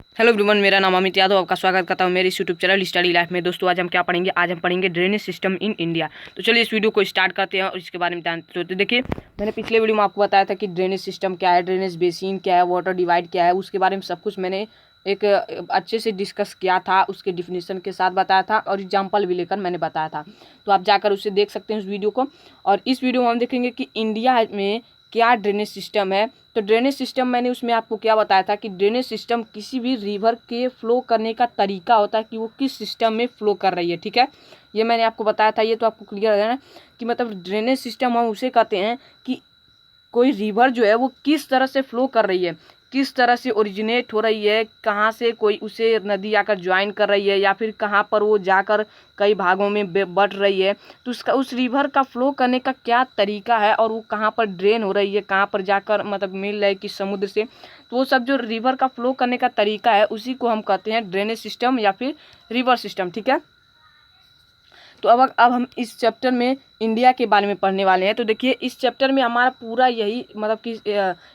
Hello everyone, मेरा नाम अमित यादव। आपका स्वागत करता हूं मेरे इस यूट्यूब चैनल स्टडी लाइफ में। दोस्तों, आज हम क्या पढ़ेंगे? आज हम पढ़ेंगे ड्रेनेज सिस्टम इन इंडिया। तो चलिए इस वीडियो को स्टार्ट करते हैं और इसके बारे में जानते हैं। तो देखिए, मैंने पिछले वीडियो में आपको बताया था कि ड्रेनेज सिस्टम क्या है, ड्रेनेज बेसिन क्या है, वाटर डिवाइड क्या है, उसके बारे में सब कुछ मैंने एक अच्छे से डिस्कस किया था, उसके डिफिनीशन के साथ बताया था और एग्जाम्पल भी लेकर मैंने बताया था। तो आप जाकर उसे देख सकते हैं उस वीडियो को। और इस वीडियो में हम देखेंगे कि इंडिया में क्या ड्रेनेज सिस्टम है। तो ड्रेनेज सिस्टम मैंने उसमें आपको क्या बताया था कि ड्रेनेज सिस्टम किसी भी रिवर के फ्लो करने का तरीका होता है कि वो किस सिस्टम में फ्लो कर रही है। ठीक है, ये मैंने आपको बताया था। ये तो आपको क्लियर है ना कि मतलब ड्रेनेज सिस्टम हम उसे कहते हैं कि कोई रिवर जो है वो किस तरह से फ्लो कर रही है, किस तरह से ओरिजिनेट हो रही है, कहाँ से कोई उसे नदी आकर ज्वाइन कर रही है या फिर कहाँ पर वो जाकर कई भागों में बट रही है। तो उसका उस रिवर का फ्लो करने का क्या तरीका है और वो कहाँ पर ड्रेन हो रही है, कहाँ पर जाकर मतलब मिल रही है कि समुद्र से। तो वो सब जो रिवर का फ्लो करने का तरीका है उसी को हम कहते हैं ड्रेनेज सिस्टम या फिर रिवर सिस्टम। ठीक है, तो अब हम इस चैप्टर में इंडिया के बारे में पढ़ने वाले हैं। तो देखिए, इस चैप्टर में हमारा पूरा यही मतलब कि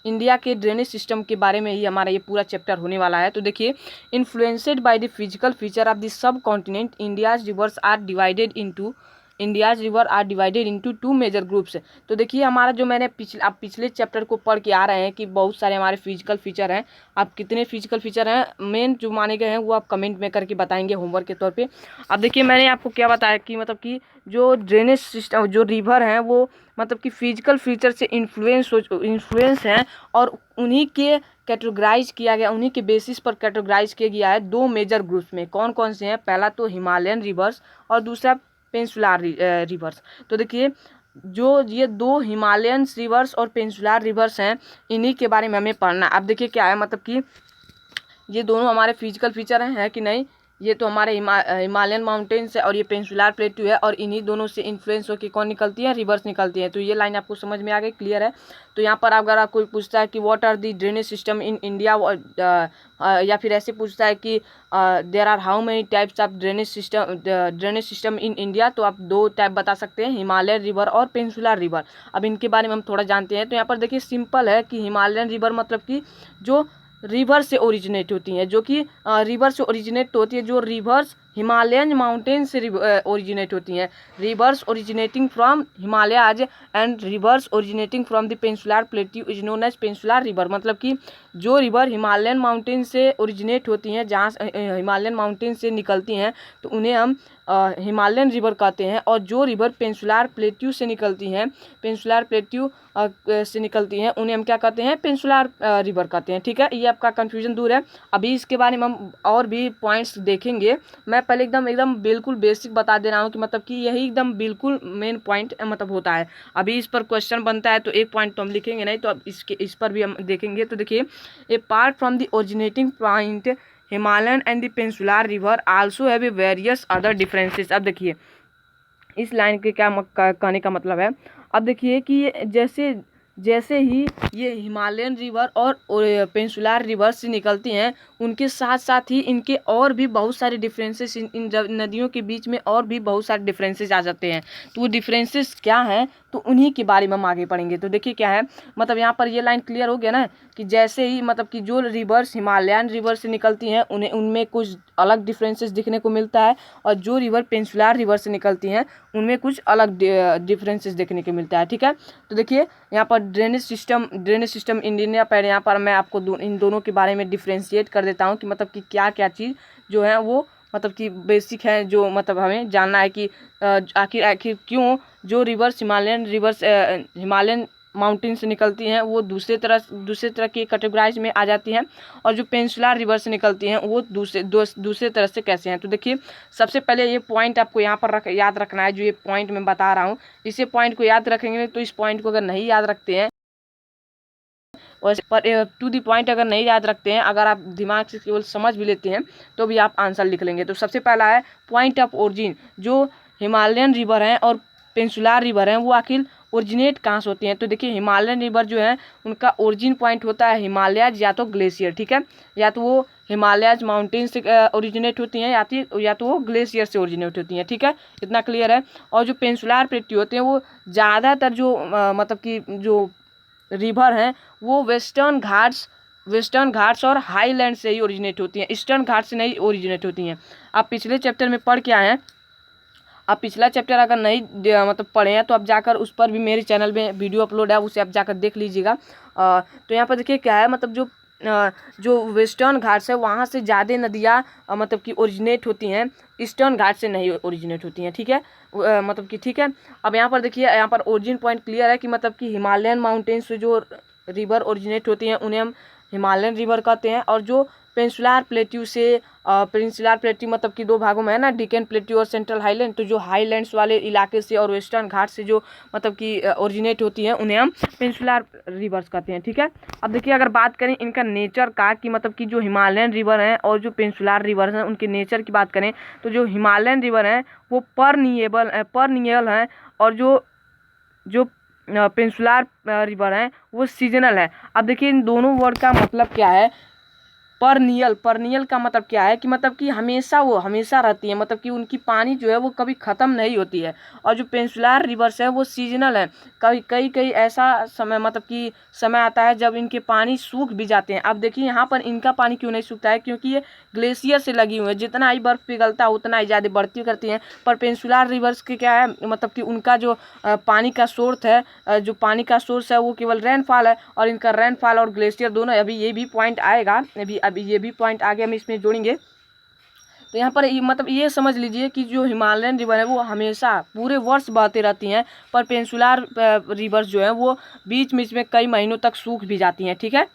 इंडिया के ड्रेनेज सिस्टम के बारे में ही हमारा ये पूरा चैप्टर होने वाला है। तो देखिए, influenced by the physical feature of the subcontinent, India's river are divided into two major groups. तो देखिए, हमारा जो मैंने पिछले चैप्टर को पढ़ के आ रहे हैं कि बहुत सारे हमारे फिजिकल फीचर हैं। आप कितने फिजिकल फीचर हैं मेन जो माने गए हैं वो आप कमेंट में करके बताएंगे होमवर्क के तौर पे। अब देखिए, मैंने आपको क्या बताया कि मतलब कि जो ड्रेनेज सिस्टम जो रिवर हैं वो मतलब कि फिजिकल फीचर से इन्फ्लुएंस हैं और उन्हीं के कैटेगराइज किया गया, उन्हीं के बेसिस पर कैटेगराइज किया गया है दो मेजर ग्रुप्स में। कौन कौन से हैं? पहला तो हिमालयन रिवर्स और दूसरा पेंसुलार रिवर्स। तो देखिए, जो ये दो हिमालयन रिवर्स और पेंसुलार रिवर्स हैं, इन्हीं के बारे में हमें पढ़ना। अब देखिए क्या है, मतलब कि ये दोनों हमारे फिजिकल फीचर हैं, है कि नहीं? ये तो हमारे हिमालयन माउंटेन्स है और ये पेंसुलार प्लेट्यू है और इन्हीं दोनों से इन्फ्लुएंस होकर कौन निकलती है? रिवर्स निकलती है। तो ये लाइन आपको समझ में आ गई, क्लियर है? तो यहाँ पर अगर आप कोई पूछता है कि what are the drainage system in India, या फिर ऐसे पूछता है कि there are how many types of drainage system in India, तो आप दो टाइप बता सकते हैं, हिमालयन रिवर और पेंसुलार रिवर। अब इनके बारे में हम थोड़ा जानते हैं। तो यहाँ पर देखिए, सिंपल है कि हिमालयन रिवर मतलब कि जो रिवर से ओरिजिनेट होती हैं, जो कि रिवर से ओरिजिनेट होती है, जो रिवर्स हिमालयन माउंटेन से ओरिजिनेट होती हैं। Rivers originating from Himalayas and rivers originating from the peninsular plateau is known as peninsular river. मतलब कि जो रिवर हिमालयन माउंटेन से ओरिजिनेट होती हैं, जहाँ हिमालयन माउंटेन से निकलती हैं, तो उन्हें हम हिमालयन रिवर कहते हैं। और जो रिवर पेंसुलार प्लेट्यू से निकलती हैं, पेंसुलार प्लेट्यू से निकलती हैं, उन्हें हम क्या कहते हैं? पेंसुलार रिवर कहते हैं। ठीक है, ये आपका कन्फ्यूजन दूर है। अभी इसके बारे में हम और भी पॉइंट्स देखेंगे। मैं पहले एकदम बिल्कुल बेसिक बता दे रहा हूँ कि मतलब कि यही एकदम बिल्कुल मेन पॉइंट मतलब होता है। अभी इस पर क्वेश्चन बनता है तो एक पॉइंट तो हम लिखेंगे नहीं, तो अब इस पर भी हम देखेंगे। तो देखिए, apart from the originating point Himalayan and the peninsular river also have a various other differences. अब देखिए, इस लाइन के क्या कहने का मतलब है। अब देखिए कि जैसे जैसे ही ये हिमालयन रिवर और पेंसुलार रिवर से निकलती हैं, उनके साथ साथ ही इनके और भी बहुत सारे डिफरेंसेस, इन नदियों के बीच में और भी बहुत सारे डिफरेंसेस आ जाते हैं। तो वो डिफरेंसेस क्या हैं, तो उन्हीं के बारे में हम आगे पढ़ेंगे। तो देखिए क्या है, मतलब यहाँ पर ये लाइन क्लियर हो गया ना कि जैसे ही मतलब कि जो रिवर्स हिमालयन रिवर से निकलती हैं उन्हें उनमें कुछ अलग डिफरेंसेस दिखने को मिलता है, और जो रिवर पेंसुलार रिवर से निकलती हैं उनमें कुछ अलग डिफरेंसेस देखने को मिलता है। ठीक है, तो देखिए यहाँ पर ड्रेनेज सिस्टम इंडिया पर, यहाँ पर मैं आपको इन दोनों के बारे में डिफ्रेंशिएट कर देता हूँ कि मतलब कि क्या क्या चीज़ जो है वो मतलब कि बेसिक है, जो मतलब हमें जानना है कि आखिर क्यों जो रिवर्स हिमालयन माउंटेन से निकलती हैं वो दूसरे तरह की कैटेगराइज में आ जाती हैं, और जो पेंसुलार रिवर से निकलती हैं वो दूसरे तरह से कैसे हैं। तो देखिए, सबसे पहले ये पॉइंट आपको यहाँ पर याद रखना है। जो ये पॉइंट मैं बता रहा हूँ, इसे पॉइंट को याद रखेंगे। तो इस पॉइंट को अगर नहीं याद रखते हैं और पर टू दी पॉइंट अगर नहीं याद रखते हैं, अगर आप दिमाग से केवल समझ भी लेते हैं तो भी आप आंसर लिख लेंगे। तो सबसे पहला है पॉइंट ऑफ ओरिजिन। जो हिमालयन रिवर हैं और पेंसुलार रिवर हैं वो आखिर ओरिजिनेट कहाँ से होती हैं? तो देखिए, हिमालयन रिवर जो है उनका ओरिजिन पॉइंट होता है हिमालयाज या तो ग्लेशियर। ठीक है, या तो वो हिमालयाज माउंटेन से ओरिजिनेट होती हैं या तो वो ग्लेशियर से ओरिजिनेट होती हैं। ठीक है, इतना क्लियर है। और जो पेंसुलार प्लेट्यू होते हैं वो ज़्यादातर जो मतलब कि जो रिवर हैं वो वेस्टर्न घाट्स वेस्टर्न घाट्स और हाईलैंड से ही ओरिजिनेट होती हैं, ईस्टर्न घाट से नहीं ओरिजिनेट होती हैं। आप पिछले चैप्टर में पढ़ के आए हैं, आप पिछला चैप्टर अगर नहीं मतलब पढ़े हैं तो आप जाकर उस पर भी मेरे चैनल में वीडियो अपलोड है, उसे आप जाकर देख लीजिएगा। तो यहाँ पर देखिए क्या है, मतलब जो वेस्टर्न घाट्स है वहाँ से ज़्यादा नदियाँ मतलब कि ओरिजिनेट होती हैं, ईस्टर्न घाट से नहीं ओरिजिनेट होती हैं, ठीक है। मतलब कि ठीक है। अब यहाँ पर देखिए, यहाँ पर ओरिजिन पॉइंट क्लियर है कि मतलब कि हिमालयन माउंटेन्स से जो रिवर ओरिजिनेट होती हैं उन्हें हम हिमालयन रिवर कहते हैं। और जो पेंसुलार प्लेट्यू से पेंसुलार प्लेट्यू मतलब कि दो भागों में है ना, डिकन प्लेट्यू और सेंट्रल हाईलैंड, तो जो हाईलैंड्स वाले इलाके से और वेस्टर्न घाट से जो मतलब कि ओरिजिनेट होती हैं उन्हें हम पेंसुलार रिवर्स कहते हैं, ठीक है। अब देखिए अगर बात करें इनका नेचर का कि मतलब कि जो हिमालयन रिवर हैं और जो पेंसुलार रिवर हैं उनके नेचर की बात करें तो जो हिमालयन रिवर हैं वो परनियल हैं, और जो पेंसुलार रिवर हैं वो सीजनल है। अब देखिए इन दोनों वर्ड का मतलब क्या है। परनियल का मतलब क्या है कि मतलब कि हमेशा रहती है, मतलब कि उनकी पानी जो है वो कभी ख़त्म नहीं होती है। और जो पेंसुलार रिवर्स है वो सीजनल है, कई ऐसा समय मतलब कि समय आता है जब इनके पानी सूख भी जाते हैं। अब देखिए यहाँ पर इनका पानी क्यों नहीं सूखता है, क्योंकि ये ग्लेशियर से लगी हुई है, जितना ही बर्फ़ पिघलता है उतना ही ज़्यादा बढ़ती करती हैं। पर पेंसुलार रिवर्स के क्या है, मतलब कि उनका जो पानी का सोर्स है, जो पानी का सोर्स है वो केवल रेनफॉल है, और इनका रेनफॉल और ग्लेशियर दोनों, अभी ये भी पॉइंट आएगा, अभी ये भी पॉइंट आगे हम इसमें जोड़ेंगे। तो यहाँ पर मतलब ये समझ लीजिए कि जो हिमालयन रिवर है वो हमेशा पूरे वर्ष बहती रहती हैं, पर पेंसुलार रिवर्स जो है वो बीच बीच में कई महीनों तक सूख भी जाती हैं, ठीक है।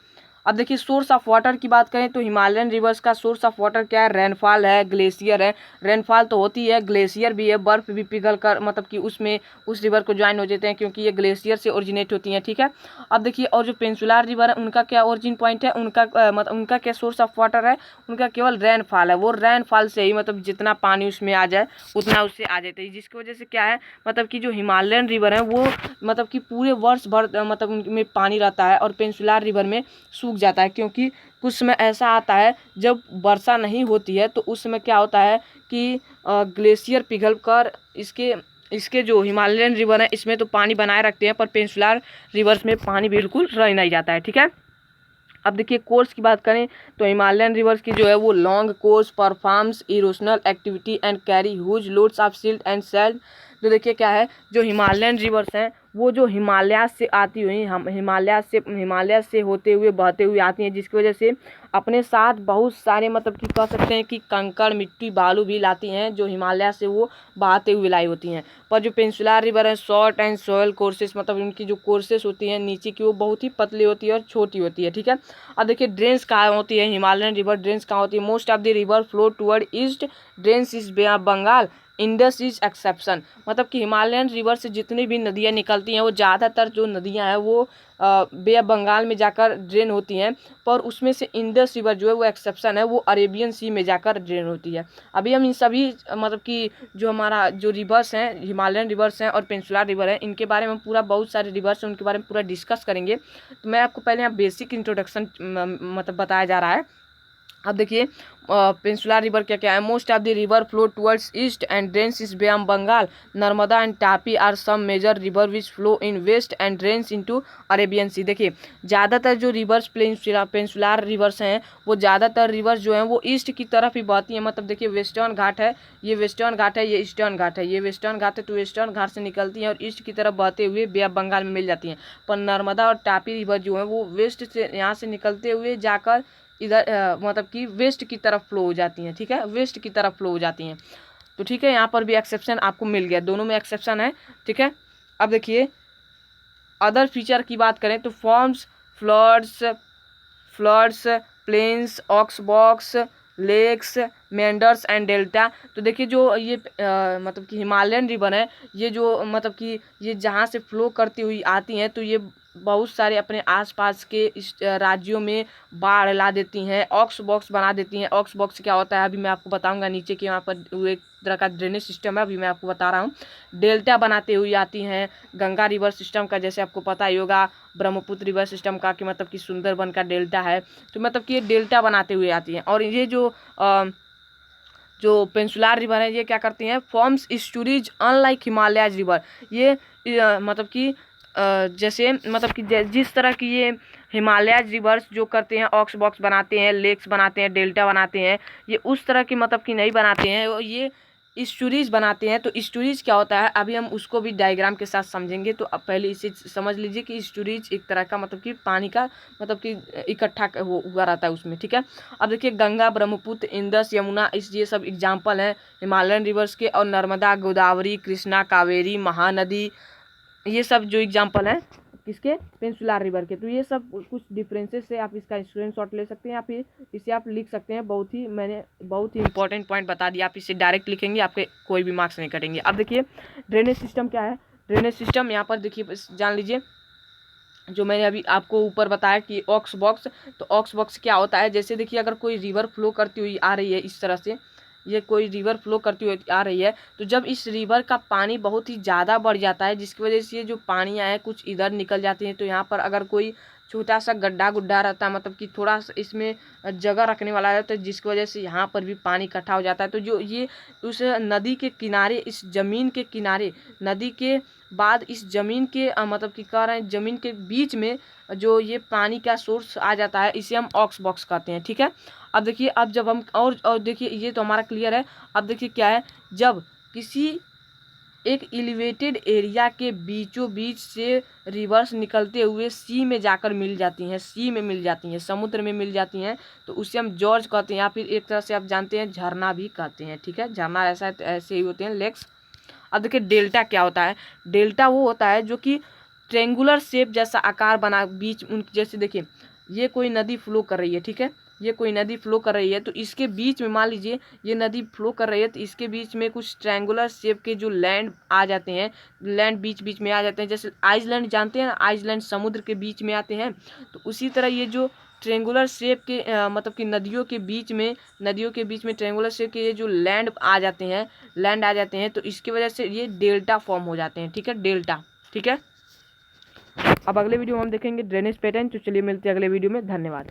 अब देखिए सोर्स ऑफ वाटर की बात करें तो हिमालयन रिवर्स का सोर्स ऑफ वाटर क्या है, रेनफॉल है, ग्लेशियर है। रेनफॉल तो होती है, ग्लेशियर भी है, बर्फ़ भी पिघल कर मतलब कि उसमें उस रिवर को ज्वाइन हो जाते हैं, क्योंकि ये ग्लेशियर से ओरिजिनेट होती हैं, ठीक है। अब देखिए और जो पेंसुलार रिवर है उनका क्या ओरिजिन पॉइंट है, उनका मतलब उनका क्या सोर्स ऑफ वाटर है, उनका केवल रेनफॉल है। वो रेनफॉल से ही मतलब जितना पानी उसमें आ जाए उतना उससे आ जाता है, जिसकी वजह से क्या है मतलब कि जो हिमालयन रिवर है वो मतलब कि पूरे वर्ष भर मतलब उनमें पानी रहता है, और पेंसुलार रिवर में सूख जाता है। क्योंकि कुछ समय ऐसा आता है जब वर्षा नहीं होती है, तो उस समय क्या होता है कि ग्लेशियर पिघल कर इसके जो हिमालयन रिवर है इसमें तो पानी बनाए रखते हैं, पर पेंसुलार रिवर्स में पानी बिल्कुल रह नहीं जाता है, ठीक है। अब देखिए कोर्स की बात करें तो हिमालयन रिवर्स की जो है वो long course performs erosional activity and carry huge loads of silt and salt. तो देखिए क्या है, जो हिमालयन रिवर्स हैं वो जो हिमालय से आती हुई हिमालय से होते हुए बहते हुए आती हैं, जिसकी वजह से अपने साथ बहुत सारे मतलब कि कह सकते हैं कि कंकड़ मिट्टी बालू भी लाती हैं, जो हिमालय से वो बहते हुए लाई होती हैं। पर जो पेंसुलार रिवर है शॉर्ट एंड सॉयल कोर्सेस, मतलब इनकी जो कोर्सेस होती हैं नीचे की वो बहुत ही पतली होती है और छोटी होती है, ठीक है। अब देखिए ड्रेन्स कहाँ होती है, हिमालयन रिवर ड्रेन्स कहाँ होती है, most of the river flow toward east, drains is bay of Bengal, Indus is exception. मतलब कि हिमालयन रिवर से जितनी भी नदियाँ निकलती हैं वो ज़्यादातर जो नदियाँ हैं वो बे ऑफ बंगाल में जाकर ड्रेन होती हैं, पर उसमें से इंडस रिवर जो है वो एक्सेप्शन है, वो अरेबियन सी में जाकर ड्रेन होती है। अभी हम इन सभी मतलब कि जो हमारा जो रिवर्स हैं, हिमालयन रिवर्स हैं और पेंसुलार रिवर है, इनके बारे में पूरा बहुत सारे रिवर्स हैं उनके बारे में पूरा डिस्कस करेंगे। तो मैं आपको पहले यहाँ बेसिक इंट्रोडक्शन मतलब बताया जा रहा है। अब देखिए पेंसुलार रिवर क्या क्या है, most of the river flow towards east and drains is bay of Bengal, Narmada and Tapi are some major river which flow in west and drains into Arabian sea. देखिए ज़्यादातर जो रिवर्स पेंसुलार रिवर्स हैं वो ज़्यादातर रिवर्स जो हैं वो ईस्ट की तरफ ही बहती हैं। मतलब देखिए वेस्टर्न घाट है, ये वेस्टर्न घाट है, ये ईस्टर्न घाट है, ये वेस्टर्न घाट है, तो वेस्टर्न घाट से निकलती हैं और ईस्ट की तरफ बहते हुए बे ऑफ बंगाल में मिल जाती हैं। पर नर्मदा और तापी रिवर जो है वो वेस्ट से यहाँ से निकलते हुए जाकर इधर मतलब कि वेस्ट की तरफ फ्लो हो जाती हैं, ठीक है, वेस्ट की तरफ फ्लो हो जाती हैं। तो ठीक है, यहाँ पर भी एक्सेप्शन आपको मिल गया, दोनों में एक्सेप्शन है, ठीक है। अब देखिए अदर फीचर की बात करें तो forms floods plains oxbow lakes meanders and delta. तो देखिए जो ये मतलब कि हिमालयन रिवर है, ये जो मतलब कि ये जहाँ से फ्लो करती हुई आती हैं तो ये बहुत सारे अपने आसपास के इस राज्यों में बाढ़ ला देती हैं, ऑक्स बॉक्स बना देती हैं। ऑक्स बॉक्स क्या होता है अभी मैं आपको बताऊंगा, नीचे के यहाँ पर वो एक तरह का ड्रेनेज सिस्टम है, अभी मैं आपको बता रहा हूँ। डेल्टा बनाते हुए आती हैं, गंगा रिवर सिस्टम का जैसे आपको पता ही होगा, ब्रह्मपुत्र रिवर सिस्टम का कि मतलब कि सुंदरबन का डेल्टा है, तो मतलब कि ये डेल्टा बनाते हुए आती हैं। और ये जो पेंसुलार रिवर है ये क्या करती हैं, forms stories unlike Himalayas river. ये मतलब कि जैसे मतलब कि जिस तरह की ये हिमालय रिवर्स जो करते हैं ऑक्स बॉक्स बनाते हैं, लेक्स बनाते हैं, डेल्टा बनाते हैं, ये उस तरह की मतलब कि नहीं बनाते हैं, ये स्टोरीज बनाते हैं। तो स्टोरीज क्या होता है अभी हम उसको भी डायग्राम के साथ समझेंगे। तो अब पहले इसे समझ लीजिए कि स्टोरीज एक तरह का मतलब कि पानी का मतलब कि इकट्ठा हुआ रहता है उसमें, ठीक है। अब देखिए गंगा, ब्रह्मपुत्र, इंदस, यमुना, इस ये सब एग्जाम्पल हैं हिमालयन रिवर्स के, और नर्मदा, गोदावरी, कृष्णा, कावेरी, महानदी, ये सब जो एग्जाम्पल हैं किसके, पेंसुलार रिवर के। तो ये सब कुछ डिफरेंसेस से आप इसका स्क्रीनशॉट ले सकते हैं या फिर इसे आप लिख सकते हैं। मैंने बहुत ही इंपॉर्टेंट पॉइंट बता दिया, आप इसे डायरेक्ट लिखेंगे आपके कोई भी मार्क्स नहीं कटेंगे। अब देखिए ड्रेनेज सिस्टम क्या है। ड्रेनेज सिस्टम यहाँ पर देखिए जान लीजिए, जो मैंने अभी आपको ऊपर बताया कि ऑक्स बॉक्स, तो ऑक्स बॉक्स क्या होता है, जैसे देखिए अगर कोई रिवर फ्लो करती हुई आ रही है इस तरह से, ये कोई रिवर फ्लो करती हुई आ रही है, तो जब इस रिवर का पानी बहुत ही ज़्यादा बढ़ जाता है जिसकी वजह से ये जो पानियाँ हैं कुछ इधर निकल जाती हैं, तो यहाँ पर अगर कोई छोटा सा गड्ढा गुड्ढा रहता है, मतलब कि थोड़ा सा इसमें जगह रखने वाला रहता है, जिसकी वजह से यहाँ पर भी पानी इकट्ठा हो जाता है। तो जो ये उस नदी के किनारे, इस ज़मीन के किनारे, नदी के बाद इस ज़मीन के मतलब कि कह रहे हैं ज़मीन के बीच में जो ये पानी का सोर्स आ जाता है, इसे हम ऑक्स बॉक्स कहते हैं, ठीक है। अब देखिए अब जब हम और देखिए ये तो हमारा क्लियर है। अब देखिए क्या है, जब किसी एक एलिवेटेड एरिया के बीचों बीच से रिवर्स निकलते हुए सी में जाकर मिल जाती हैं, सी में मिल जाती हैं, समुद्र में मिल जाती हैं, तो उसे हम जॉर्ज कहते हैं, या फिर एक तरह से आप जानते हैं झरना भी कहते हैं, ठीक है। झरना ऐसे ही होते हैं, लेक्स। अब देखिए डेल्टा क्या होता है। डेल्टा वो होता है जो कि ट्रेंगुलर शेप जैसा आकार बना बीच उन, जैसे देखिए ये कोई नदी फ्लो कर रही है, ठीक है, ये कोई नदी फ्लो कर रही है, तो इसके बीच में मान लीजिए ये नदी फ्लो कर रही है, तो इसके बीच में कुछ ट्रायंगुलर शेप के जो लैंड आ जाते हैं, लैंड बीच बीच में आ जाते हैं, जैसे आइसलैंड जानते हैं ना, आइसलैंड समुद्र के बीच में आते हैं। तो उसी तरह ये जो ट्रेंगुलर शेप के मतलब कि नदियों के बीच में ट्रेंगुलर शेप के ये जो लैंड आ जाते हैं, तो इसकी वजह से ये डेल्टा फॉर्म हो जाते हैं, ठीक है, डेल्टा, ठीक है। अब अगले वीडियो में हम देखेंगे ड्रेनेज पैटर्न। तो चलिए मिलते हैं अगले वीडियो में, धन्यवाद।